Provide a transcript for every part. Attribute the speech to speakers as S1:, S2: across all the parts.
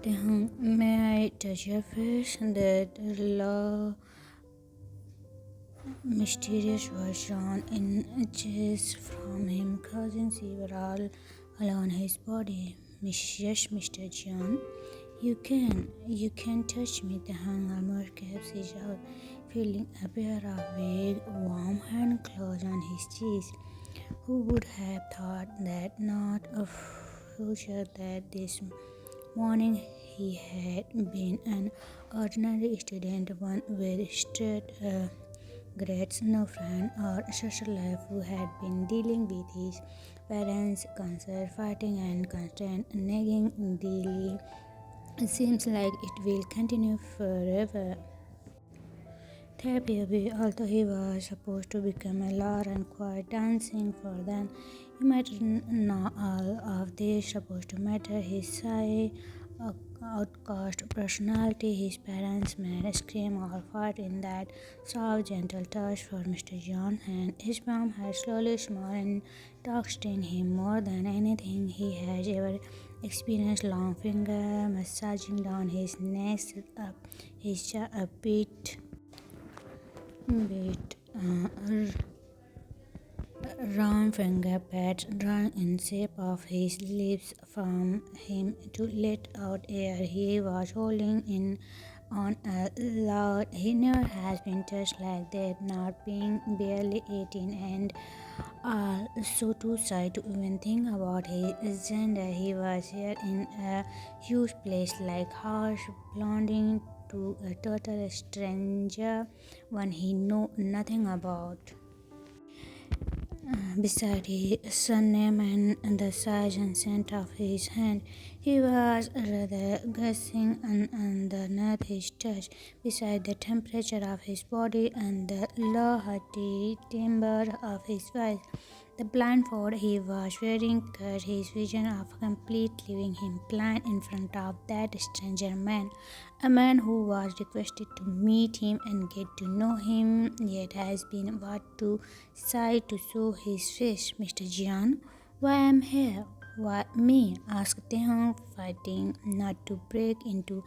S1: May I touch your face? That low, mysterious voice drawn in chase from him, causing several along his body. Yes, Mr. John, you can touch me. The armor caps his out, feeling a pair of big, warm hand claws on his chest. Who would have thought that not a future that this morning he had been an ordinary student, one with straight grades, no friend or social life, who had been dealing with his parents' cancer, fighting and constant nagging daily. It seems like it will continue forever. Therapy, although he was supposed to become a lawyer and quite dancing for them, he might not all of this supposed to matter. His shy, outcast personality, his parents made scream or fight in that soft, gentle touch for Mr. John, and his mom had slowly smiled and talked in him more than anything he has ever experienced. Long finger massaging down his neck, up his jaw a bit round finger pads drawn in shape of his lips from him to let out air he was holding in on a loud. He never has been touched like that, not being barely 18 and so too shy to even think about his gender. He was here in a huge place like harsh blonding to a total stranger, one he knew nothing about. Beside his surname and the size and scent of his hand, he was rather guessing underneath his touch, beside the temperature of his body and the low hearty timbre of his voice. The blindfold he was wearing cut his vision of complete, leaving him blind in front of that stranger man, a man who was requested to meet him and get to know him, yet has been what too shy to show his face. Mr. Jian, why am here? Why me? Asked Tehong, fighting not to break into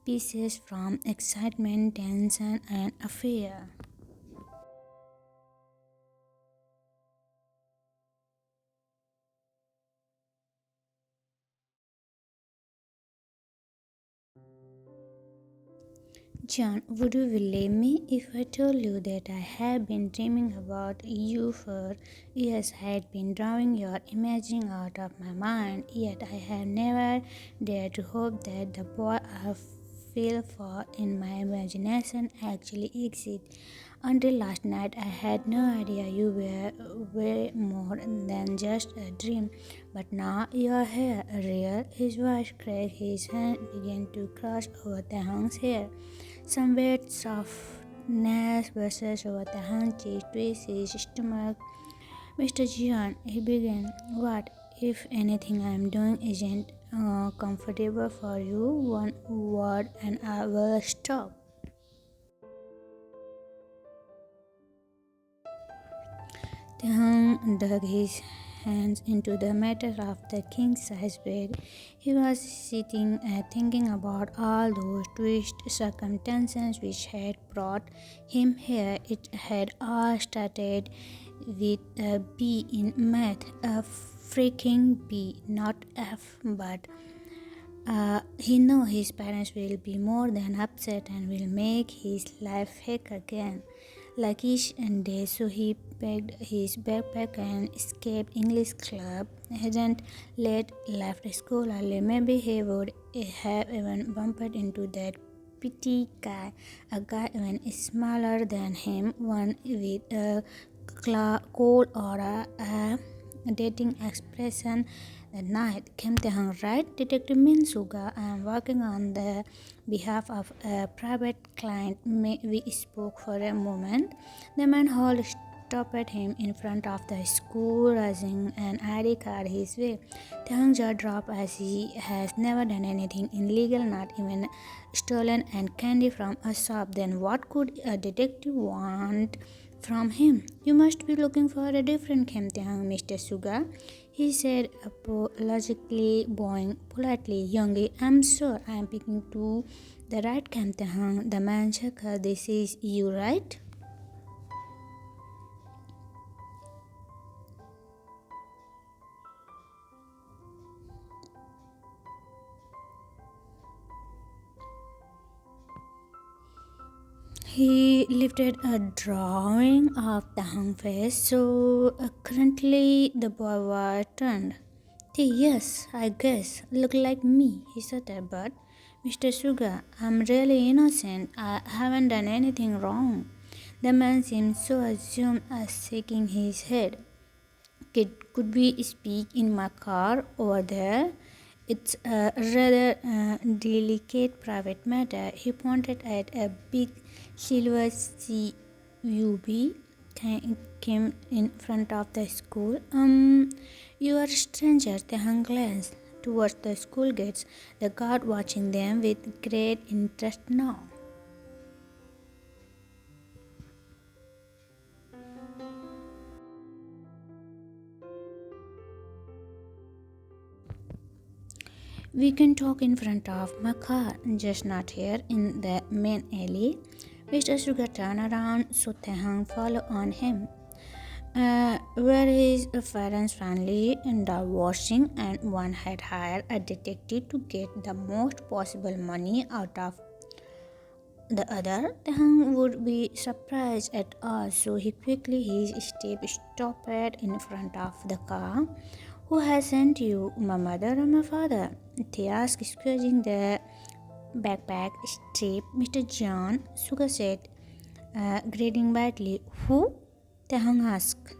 S1: pieces from excitement, tension, and fear. John, would you believe me if I told you that I have been dreaming about you for years? I had been drawing your imagining out of my mind, yet I have never dared to hope that the boy I feel for in my imagination actually exists. Until last night, I had no idea you were way more than just a dream. But now you are here, real. His voice cracked, his hand began to cross over the Hang's hair. Some weird softness brushes over the Hang's cheek, twists his stomach. Mr. Jian, he began, what if anything I am doing isn't comfortable for you? One word and I will stop. Tehang dug his hands into the matter of the king-size bed. He was sitting thinking about all those twist circumstances which had brought him here. It had all started with a B in math, a freaking B, not F, but he knows his parents will be more than upset and will make his life heck again. Like each day, so he packed his backpack and escaped English club. Hadn't left school early. Maybe he would have even bumped into that petty guy, a guy even smaller than him, one with a cold aura, a dating expression. That night came Tehang, right? Detective Minsuga. I am working on the behalf of a private client. May we spoke for a moment? The man hall stopped him in front of the school, raising an ID card his way. Tehang's jaw dropped as he has never done anything illegal, not even stolen and candy from a shop. Then what could a detective want from him? You must be looking for a different Khemtehang, Mr. Suga. He said apologetically, bowing politely. Youngie, I'm sure I'm picking to the right camp. The man chuckled. This is you, right? He lifted a drawing of the hung face, so currently the boy was turned. Yes, I guess. Look like me, he stuttered, but Mr. Sugar, I'm really innocent. I haven't done anything wrong. The man seemed so assumed as shaking his head. Could we speak in my car over there? It's a rather delicate private matter. He pointed at a big silver CUV came in front of the school. You are strangers. The hung glanced towards the school gates, the guard watching them with great interest now. We can talk in front of my car, just not here in the main alley. Mr. Sugar turned around, so Tehang followed on him. Where his parents finally divorcing, and one had hired a detective to get the most possible money out of the other. Tehang would be surprised at us, so he quickly his step stopped in front of the car. Who has sent you, my mother or my father? They asked, squeezing the backpack strip. Mr. John, Sugar said, grinning badly. Who? Tehang asked.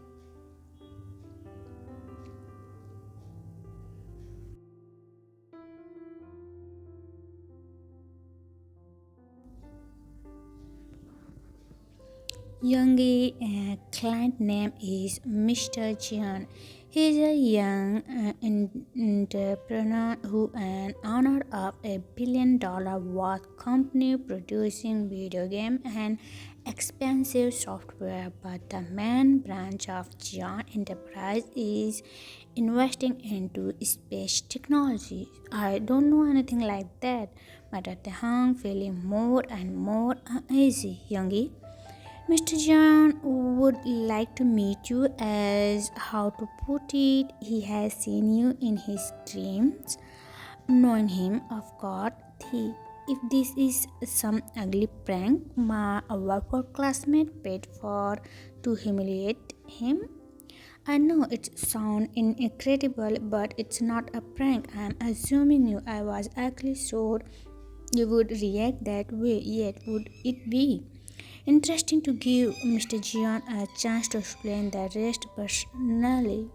S1: Youngie client name is Mr. Jian. He is a young entrepreneur who an owner of $1 billion worth company producing video game and expensive software. But the main branch of Jian Enterprise is investing into space technology. I don't know anything like that, but at the hung feeling more and more uneasy. Youngie, Mr. John would like to meet you, as how to put it, he has seen you in his dreams. Knowing him, of course, he, if this is some ugly prank my workout classmate paid for to humiliate him. I know it sounds incredible, but it's not a prank. I'm assuming you. I was actually sure you would react that way, yet would it be? Interesting to give Mr. Jian a chance to explain the rest personally.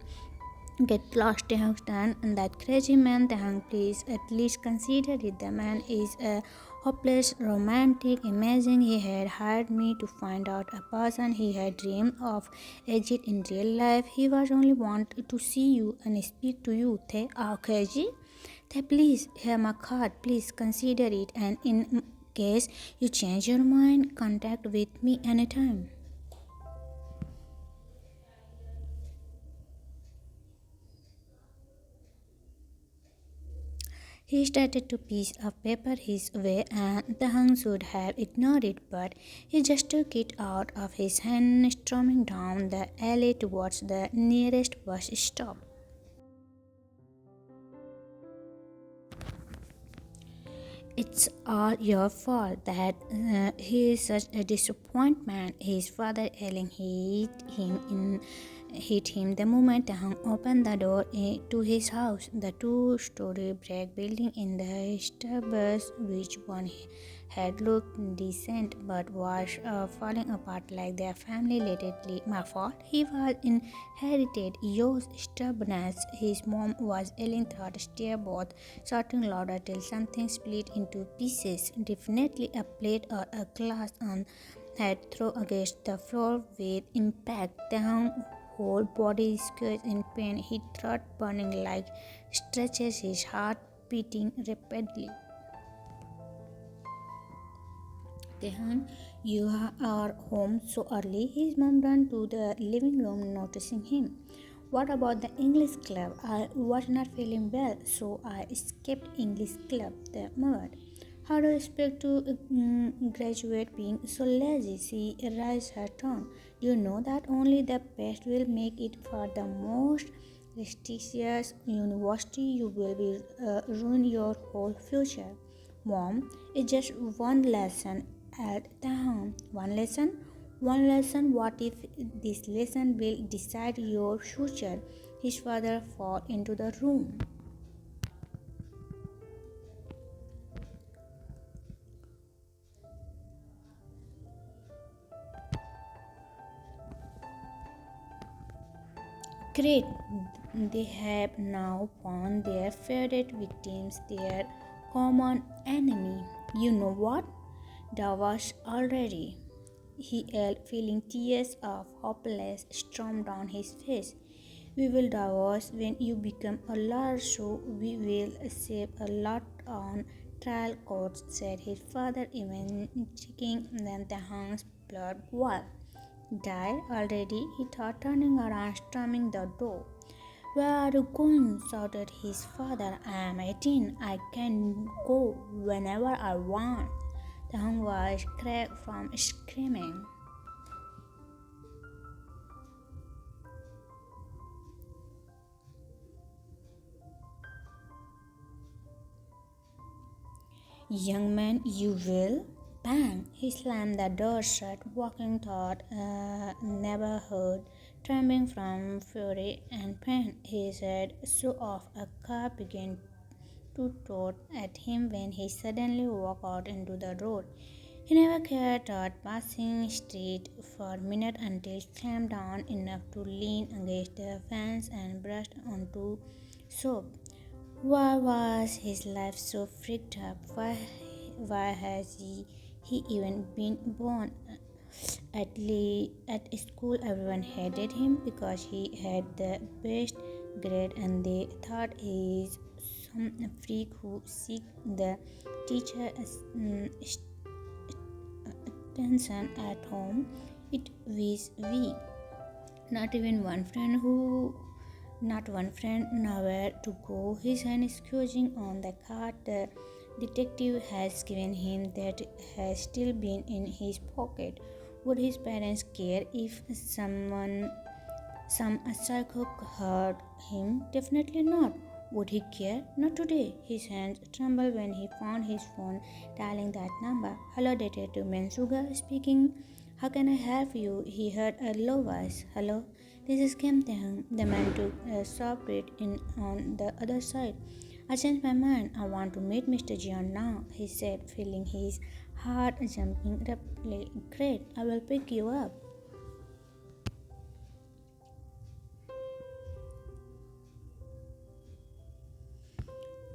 S1: Get lost, Tehang, and that crazy man, Tehang, please at least consider it. The man is a hopeless romantic. Imagine he had hired me to find out a person he had dreamed of exit in real life. He was only wanted to see you and speak to you. They are crazy. They please hear my card. Please consider it, and in case you change your mind, contact with me anytime. He started to piece of paper his way, and the hung should have ignored it, but he just took it out of his hand, storming down the alley towards the nearest bus stop. It's all your fault that he is such a disappointment. His father yelling hit him the moment Hung opened the door to his house. The two-story brick building in the suburbs, which one had looked decent but was falling apart like their family lately. My fault? He was inherited your stubbornness. His mom was yelling third stair, both shouting louder till something split into pieces. Definitely a plate or a glass on had thrown against the floor with impact. The whole body squeezed in pain. His throat burning like stretches, his heart beating rapidly. Tehan, you are home so early. His mom ran to the living room, noticing him. What about the English club? I was not feeling well, so I skipped English club. The mother. How do you expect to graduate being so lazy? She raised her tone. Do you know that only the best will make it for the most prestigious university? You will be ruin your whole future. Mom, it's just one lesson at the home. One lesson? One lesson. What if this lesson will decide your future? His father fell into the room. Great! They have now found their favorite victims, their common enemy. You know what? Davos already. He yelled, feeling tears of hopeless storm down his face. We will divorce when you become a lawyer, so we will save a lot on trial courts, said his father, even checking then the Hang's blood wall. Died already, he thought, turning around, storming the door. Where are you going? Shouted his father. I am 18. I can go whenever I want. The Hung was cracked from screaming. Young man, you will? Bang! He slammed the door shut, walking thought never heard, trembling from fury and pain. His head so off a car began to toot at him when he suddenly walked out into the road. He never cared about passing street for a minute until he climbed down enough to lean against the fence and brushed onto soap. Why was his life so freaked up? Why has he even been born? At school, everyone hated him because he had the best grade, and they thought he is some freak who seek the teacher attention at home. It was weak. Not even one friend who Not one friend, nowhere to go. His hand is squeezing on the card the detective has given him that has still been in his pocket. Would his parents care if some psycho hurt him? Definitely not. Would he care? Not today. His hands trembled when he found his phone dialing that number. Hello, Detective Mensuga speaking. How can I help you? He heard a low voice. Hello, this is Kim Tae-hung. The man took a soft breath in on the other side. I changed my mind. I want to meet Mr. Jian now, he said, feeling his heart jumping rapidly. Great, I will pick you up.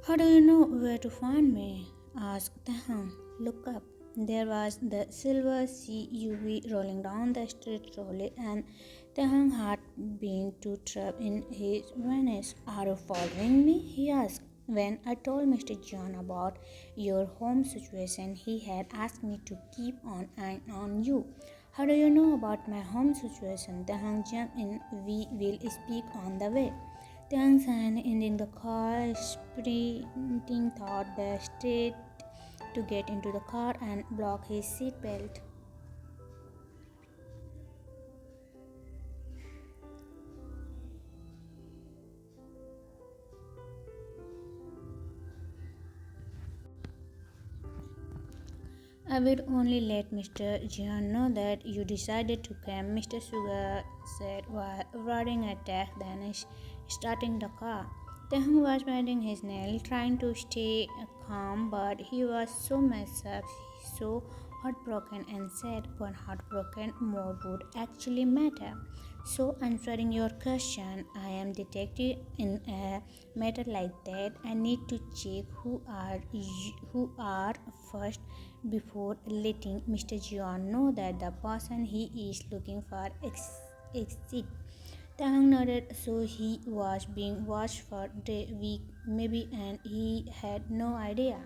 S1: How do you know where to find me? Asked Tahan. Look up. There was the silver CUV rolling down the street slowly, and Tahang had been to trap in his veins. Are you following me? He asked. When I told Mr. John about your home situation, he had asked me to keep an eye on you. How do you know about my home situation? Tahang jumped in. We will speak on the way. Tang San ending the car, sprinting through the street to get into the car and block his seatbelt. I will only let Mr. Jian know that you decided to come, Mr. Suga said while riding a taxi, then starting the car. Tehung was biting his nail, trying to stay calm, but he was so messed up, so heartbroken, and said one heartbroken more would actually matter. So, answering your question, I am detective in a matter like that. I need to check who are first before letting Mr. John know that the person he is looking for exists. Tang nodded, so he was being watched for a week, maybe, and he had no idea.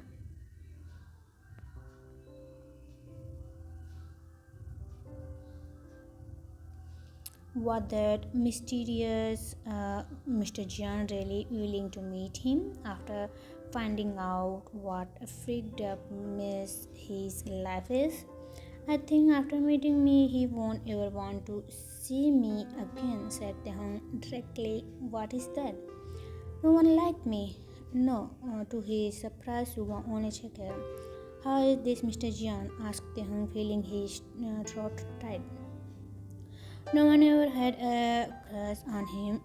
S1: Was that mysterious Mr. John really willing to meet him after finding out what a freaked up mess his life is? I think after meeting me, he won't ever want to see me again, said Tehong directly. What is that? No one liked me. No, to his surprise, Suga only checked. How is this, Mr. Jian? Asked Tehong, feeling his throat tight. No one ever had a crush on him,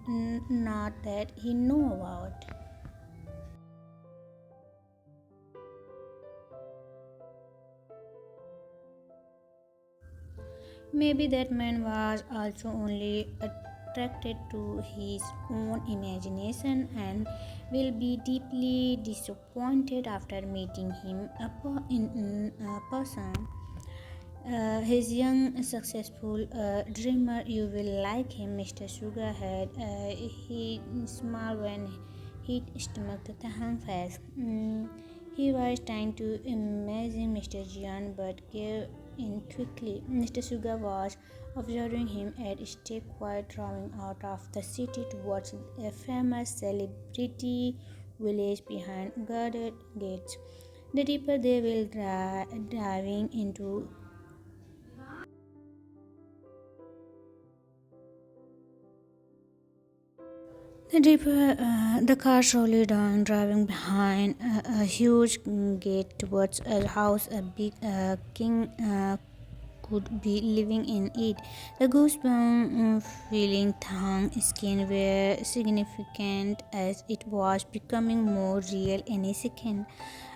S1: not that he knew about. Maybe that man was also only attracted to his own imagination and will be deeply disappointed after meeting him in person. His young, successful dreamer, you will like him, Mr. Sugarhead. He smiled when he stomached the Tahang face. He was trying to imagine Mr. Jian but gave in quickly. Mr. Suga was observing him at a step while drawing out of the city towards a famous celebrity village behind guarded gates. The deeper they will driving into the car slowly down, driving behind a huge gate towards a house a big king could be living in it. The goosebumps feeling tongue skin were significant as it was becoming more real any second.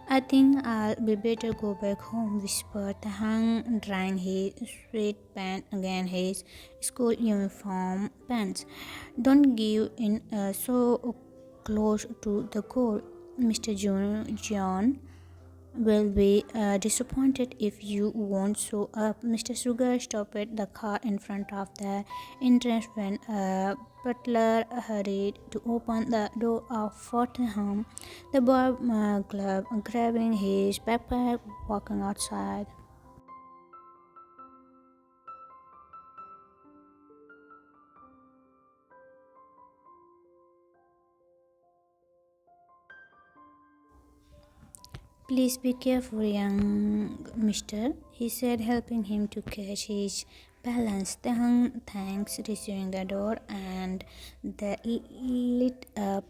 S1: I think I'll be better go back home, whispered Tahang, drying his sweatpants against his school uniform pants. Don't give in so close to the goal, Mr. John will be disappointed if you won't show up. Mr. Sugar stopped the car in front of the entrance when a butler hurried to open the door of Fortingham. The boy grabbing his backpack, walking outside. Please be careful, young mister, he said, helping him to catch his balance. Tahang thanks, receiving the door and the lit up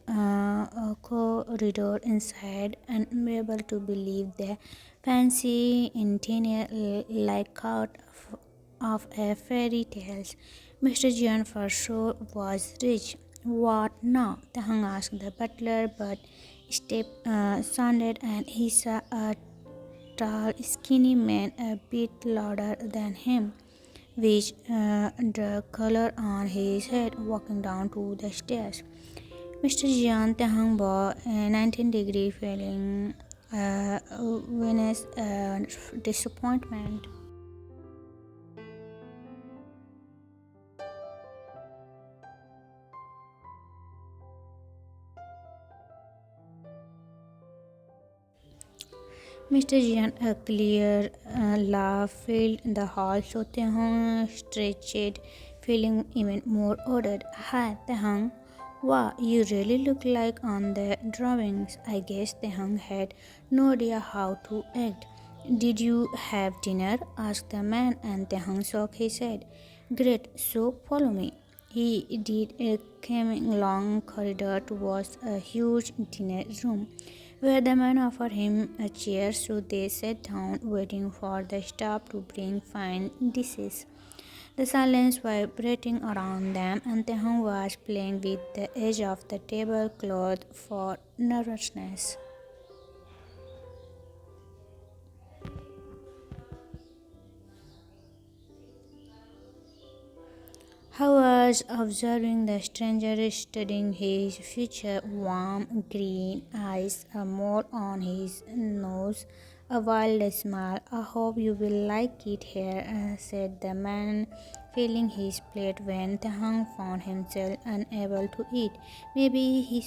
S1: corridor inside, unable to believe the fancy interior like out of a fairy tale. Mr. John for sure was rich. What now? Tahang asked the butler, but step sounded and he saw a tall, skinny man a bit louder than him, with the color on his head, walking down to the stairs. Mr. Jian Tahang bore a 19-degree feeling Venus disappointment. Mr. Jian, a clear laugh filled the hall, so Tehong stretched, feeling even more ordered. Hi, Tehong. Wow, you really look like on the drawings. I guess Tehong had no idea how to act. Did you have dinner? Asked the man, and Tehong shook his head. Great, so follow me. He did a coming long corridor towards a huge dinner room, where the man offered him a chair, so they sat down, waiting for the staff to bring fine dishes. The silence vibrating around them, and Tehong was playing with the edge of the tablecloth for nervousness. I was observing the stranger studying his future, warm green eyes, a mole on his nose, a wild smile. I hope you will like it here, said the man, filling his plate when Tahang found himself unable to eat. Maybe he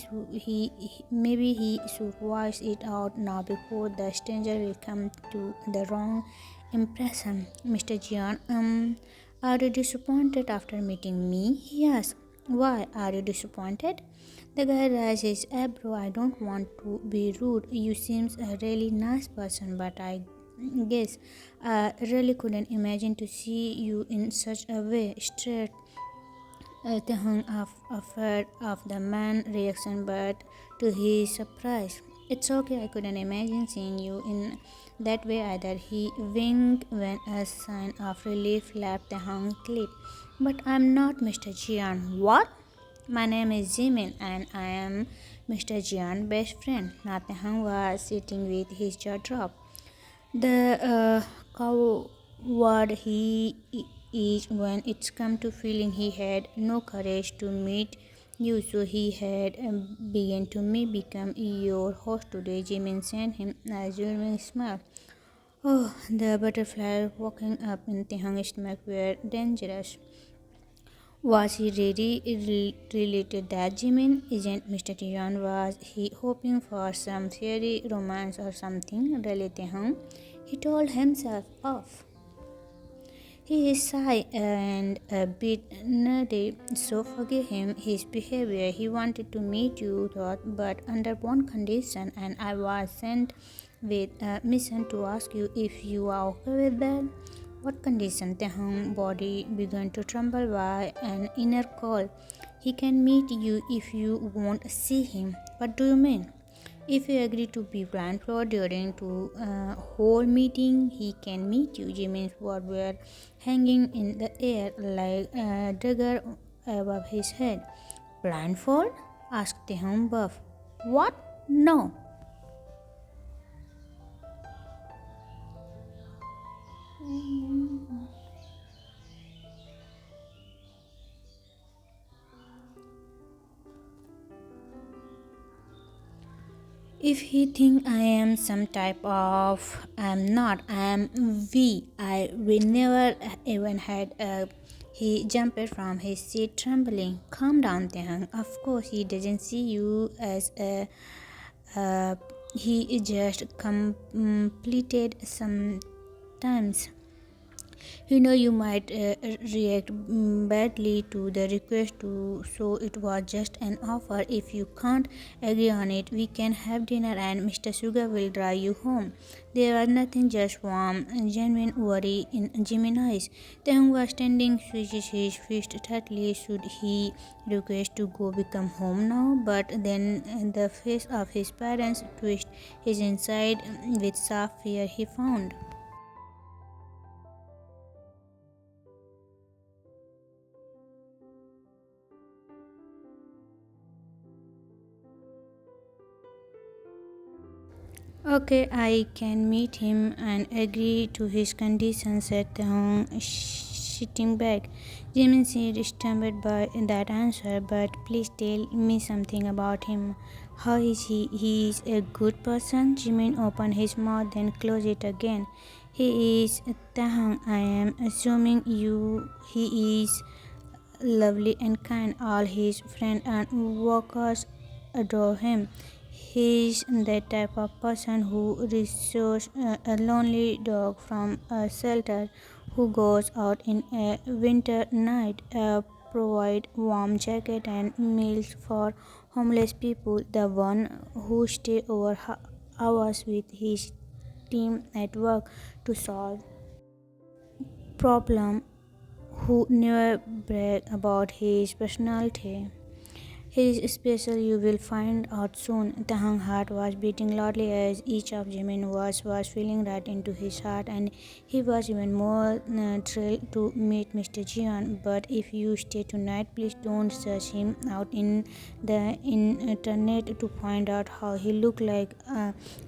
S1: should voice it out now before the stranger will come to the wrong impression. Mr. Jian, Are you disappointed after meeting me? He asked. Why are you disappointed? The guy raised his eyebrow. I don't want to be rude. You seems a really nice person, but I guess I really couldn't imagine to see you in such a way. Straight hung afraid of the man's reaction, but to his surprise, it's okay, I couldn't imagine seeing you in that way either. He winked when a sign of relief left the hung clip. But I'm not Mr. Jian. What? My name is Jimin and I am Mr. Jian's best friend. Nathan was sitting with his jaw dropped. The coward he is when it's come to feeling he had no courage to meet you, so he had begun to me become your host today. Jimin sent him a genuine smile. Oh, the butterfly walking up in Tehang's stomach were dangerous. Was he really related that Jimin isn't Mr. Tian? Was he hoping for some fairy romance or something? Really, Tehang? He told himself off. He is shy and a bit nerdy, so forgive him his behavior. He wanted to meet you, thought, but under one condition, and I was sent with a mission to ask you if you are okay with that. What condition? Tehang's body began to tremble by an inner call. He can meet you if you won't see him. What do you mean? If you agree to be blindfold during the whole meeting, he can meet you. Jimin's words were hanging in the air like a dagger above his head. Blindfold? Asked the home buff. What? No. If he think I am some type of, I'm not. I am we. We never even had a. He jumped from his seat, trembling. Calm down, Tehang. Of course, he doesn't see you as a. Uh, he just completed sometimes. You might react badly to the request to, so it was just an offer. If you can't agree on it, we can have dinner and Mr. Sugar will drive you home. There was nothing, just warm and genuine worry in Jimmy's eyes. Tehung was standing, switches his fist tightly. Should he request to go become home now? But then the face of his parents twitched his inside with sharp fear he found. Okay, I can meet him and agree to his conditions, said Hong, sitting back. Jimin seemed stumped by that answer, but please tell me something about him. How is he? He is a good person? Jimin opened his mouth, then closed it again. He is Tahang. I am assuming he is lovely and kind. All his friends and workers adore him. He's the type of person who rescues a lonely dog from a shelter, who goes out in a winter night, provide warm jacket and meals for homeless people, the one who stay over hours with his team at work to solve problem, who never brag about his personality. He is special, you will find out soon. Tahang's heart was beating loudly as each of Jimin's words was feeling right into his heart, and he was even more thrilled to meet Mr. Jian. But if you stay tonight, please don't search him out in the internet to find out how he looked like.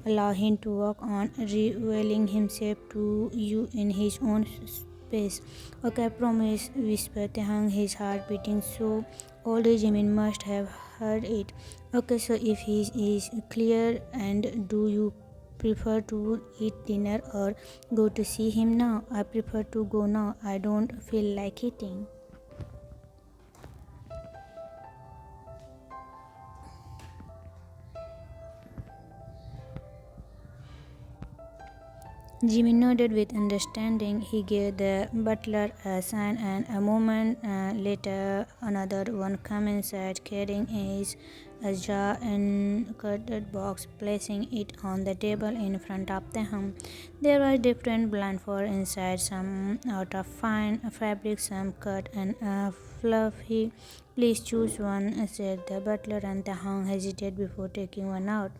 S1: Allow him to walk on, revealing himself to you in his own space. Okay, I promise, whispered Tahang, his heart beating so old Jimin must have heard it. Okay, so if he is clear, and do you prefer to eat dinner or go to see him now? I prefer to go now. I don't feel like eating. Jimmy nodded with understanding. He gave the butler a sign, and a moment later, another one came inside, carrying a jar and cardboard box, placing it on the table in front of them. There were different blindfolds inside, some out of fine fabric, some cut and fluffy. Please choose one, said the butler, and the hung hesitated before taking one out.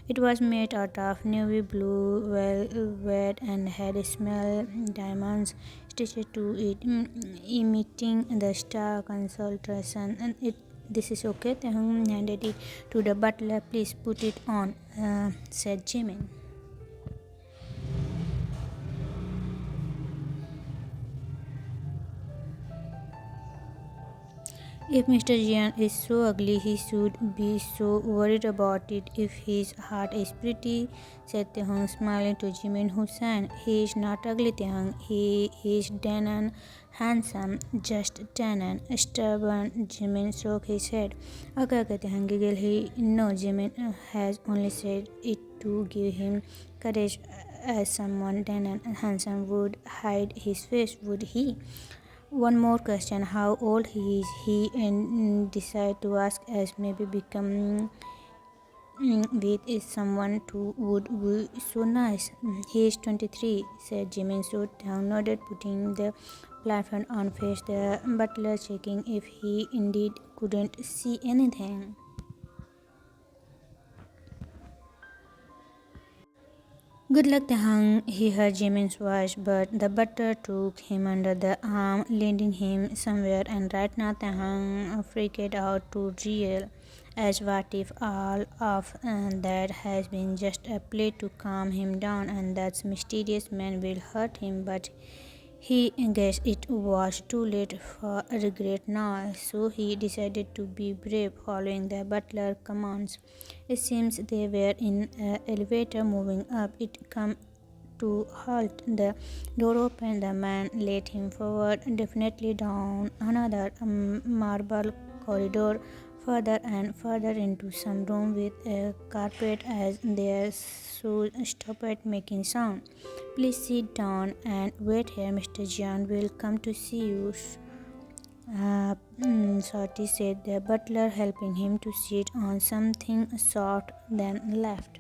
S1: It was made out of navy blue velvet and had small diamonds stitched to it, emitting the star concentration. And this is okay. Tahung handed it to the butler. Please put it on, said Jimin. If Mr. Jian is so ugly, he should be so worried about it. If his heart is pretty, said Tehong, smiling to Jimin Hussain. He is not ugly, Tehong. He is Danan, handsome, just Danan. Stubborn, Jimin shook his head. Okay, Tehong giggled. No, Jimin has only said it to give him courage, as someone Danan handsome would hide his face, would he? One more question: how old he is? He decided to ask, as maybe become with is someone who would be so nice. He is 23, said Jimin. So down nodded, putting the platform on face the butler, checking if he indeed couldn't see anything. Good luck, Tahang, he heard Jimin's voice, but the butler took him under the arm, leading him somewhere, and right now Tahang freaked out to real. As what if all of that has been just a play to calm him down, and that mysterious man will hurt him, but he guessed it was too late for regret now, so he decided to be brave, following the butler's commands. It seems they were in an elevator moving up. It came to halt. The door opened. The man led him forward, definitely down another marble corridor, further and further into some room with a carpet as their shoes stopped making sound. Please sit down and wait here. Mr. Jian will come to see you. Shorty said the butler, helping him to sit on something soft, then left.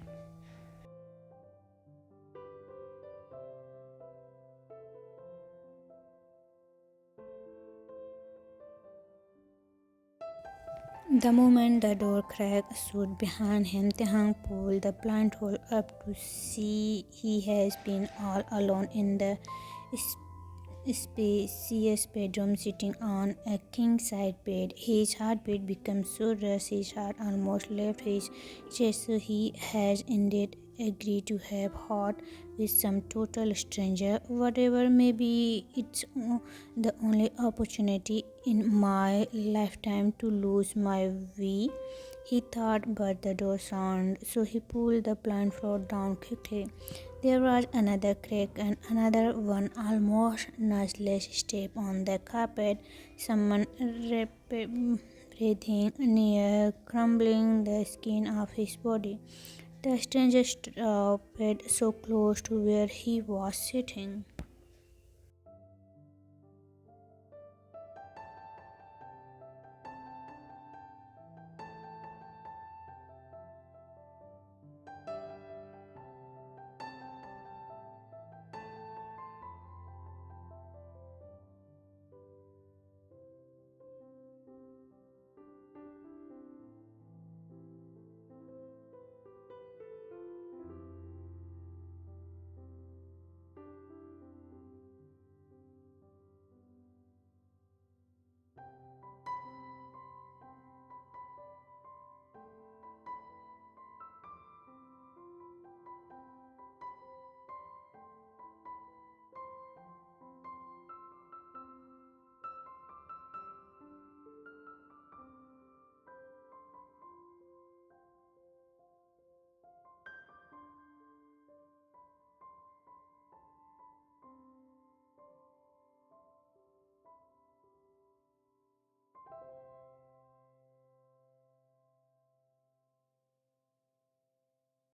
S1: The moment the door cracked shut behind him, Tehang pulled the blindfold up to see he has been all alone in the spacious bedroom, sitting on a king-size bed. His heartbeat became so rushed his heart almost left his chest, so he has indeed agreed to have hot with some total stranger. Whatever may be, it's the only opportunity in my lifetime to lose my way, he thought, but the door sounded, so he pulled the blindfold down quickly. There was another crack and another one, almost noiseless step on the carpet. Someone breathing near, crumbling the skin of his body. The stranger stopped so close to where he was sitting.